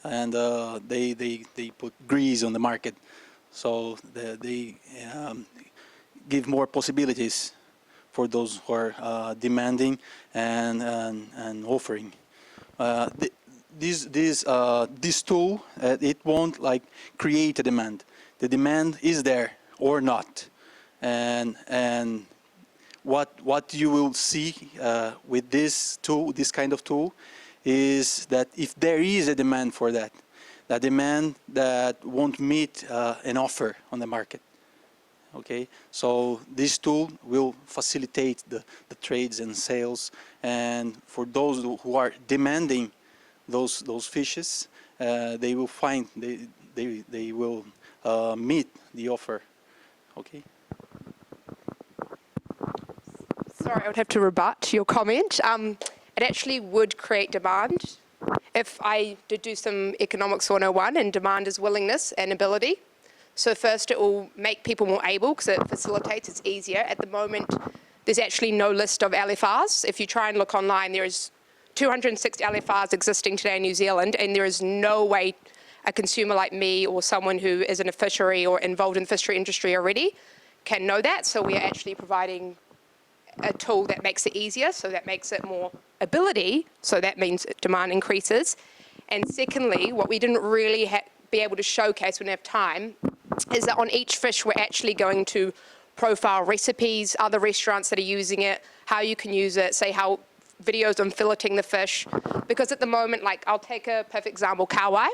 and they put grease on the market, so they give more possibilities for those who are demanding and offering. This tool, it won't like create a demand. The demand is there or not, and what you will see with this tool, this kind of tool, is that if there is a demand for that, the demand that won't meet an offer on the market. Okay, so this tool will facilitate the trades and sales, and for those who are demanding those fishes, they will find they will meet the offer. Okay. Sorry, I would have to rebut your comment. It actually would create demand. If I did do some economics 101, and demand is willingness and ability. So first it will make people more able because it facilitates, it's easier. At the moment, there's actually no list of LFRs. If you try and look online, there is 260 LFRs existing today in New Zealand, and there is no way a consumer like me or someone who is in a fishery or involved in the fishery industry already can know that. So we are actually providing a tool that makes it easier, so that makes it more ability, so that means demand increases. And secondly, what we didn't really be able to showcase, we didn't have time, is that on each fish we're actually going to profile recipes, other restaurants that are using it, how you can use it, say how videos on filleting the fish. Because at the moment, like I'll take a perfect example, kawai.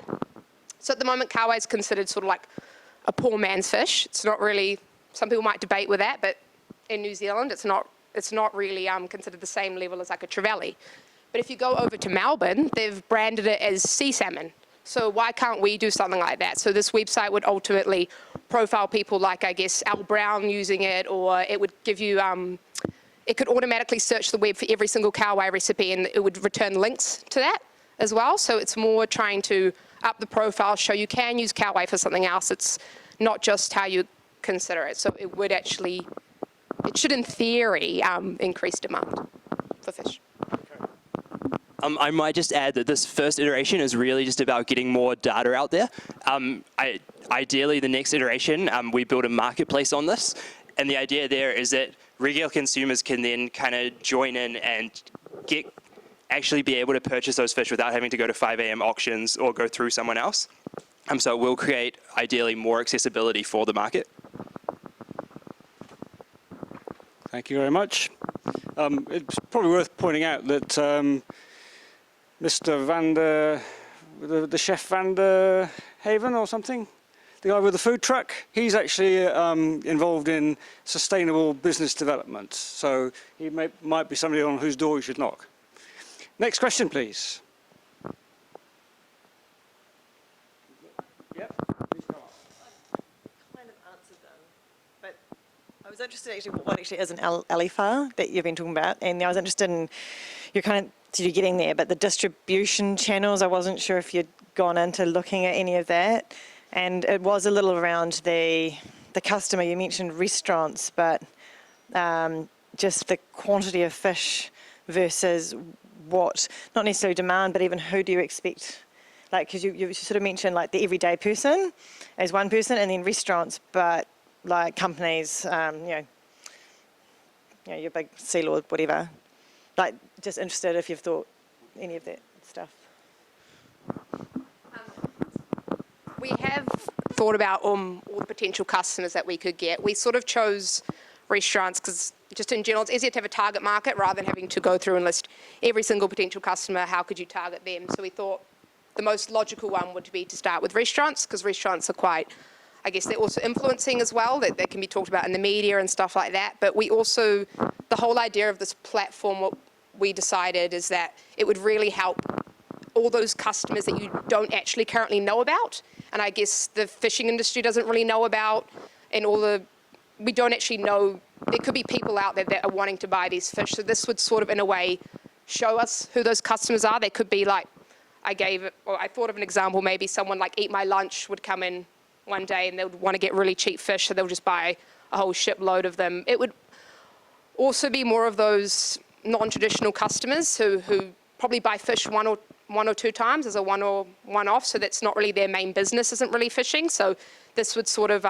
So at the moment, kawai is considered sort of like a poor man's fish. It's not really, some people might debate with that, but in New Zealand, it's not really considered the same level as like a trevally. But if you go over to Melbourne, they've branded it as sea salmon. So why can't we do something like that? So this website would ultimately profile people like, I guess, Al Brown using it, or it would give you, it could automatically search the web for every single kawai recipe, and it would return links to that as well. So it's more trying to up the profile, show you can use kawai for something else. It's not just how you consider it. So it would actually, it should in theory increase demand for fish. I might just add that this first iteration is really just about getting more data out there. Ideally, the next iteration, we build a marketplace on this. And the idea there is that regular consumers can then kind of join in and actually be able to purchase those fish without having to go to 5 a.m. auctions or go through someone else. So it will create, ideally, more accessibility for the market. Thank you very much. It's probably worth pointing out that Mr. the chef Van der Haven or something, the guy with the food truck, he's actually involved in sustainable business development. So he might be somebody on whose door you should knock. Next question, please. Yep. Kind of answered them, but I was interested actually what actually is an LFR that you've been talking about, and I was interested in you're kind of you're getting there, but the distribution channels, I wasn't sure if you'd gone into looking at any of that, and it was a little around the customer. You mentioned restaurants, but just the quantity of fish versus what, not necessarily demand, but even who do you expect? Like, because you sort of mentioned like the everyday person as one person, and then restaurants, but like companies, you know, your big Sea Lord, whatever. Like, just interested if you've thought any of that stuff. We have thought about all the potential customers that we could get. We sort of chose restaurants because just in general, it's easier to have a target market rather than having to go through and list every single potential customer. How could you target them? So we thought the most logical one would be to start with restaurants, because restaurants are quite, I guess they're also influencing as well, that can be talked about in the media and stuff like that. But we also, the whole idea of this platform, what we decided is that it would really help all those customers that you don't actually currently know about. And I guess the fishing industry doesn't really know about, and we don't actually know, there could be people out there that are wanting to buy these fish. So this would sort of, in a way, show us who those customers are. They could be like, I thought of an example, maybe someone like Eat My Lunch would come in one day and they would want to get really cheap fish, so they'll just buy a whole shipload of them. It would also be more of those non-traditional customers who probably buy fish one or one or two times as a one-off, so that's not really their main business, isn't really fishing. So this would sort of,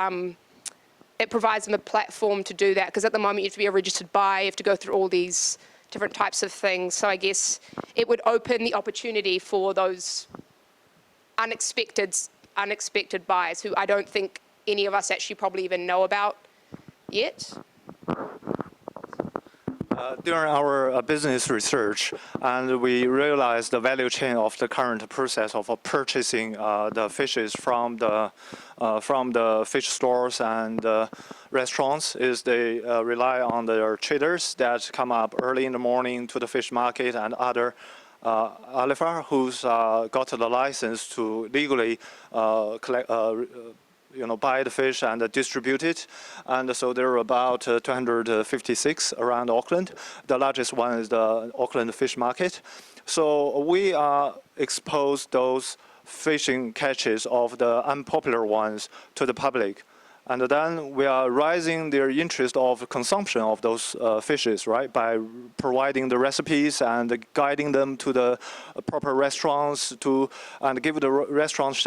it provides them a platform to do that, because at the moment you have to be a registered buyer, you have to go through all these different types of things. So I guess it would open the opportunity for those unexpected buyers who I don't think any of us actually probably even know about yet. During our business research, and we realized the value chain of the current process of purchasing the fishes from the fish stores and restaurants is they rely on their traders that come up early in the morning to the fish market and other alifar who's got the license to legally collect. Buy the fish and distribute it. And so there are about 256 around Auckland. The largest one is the Auckland Fish Market. So we expose those fishing catches of the unpopular ones to the public. And then we are raising their interest of consumption of those fishes, right? By providing the recipes and guiding them to the proper restaurants and give the restaurants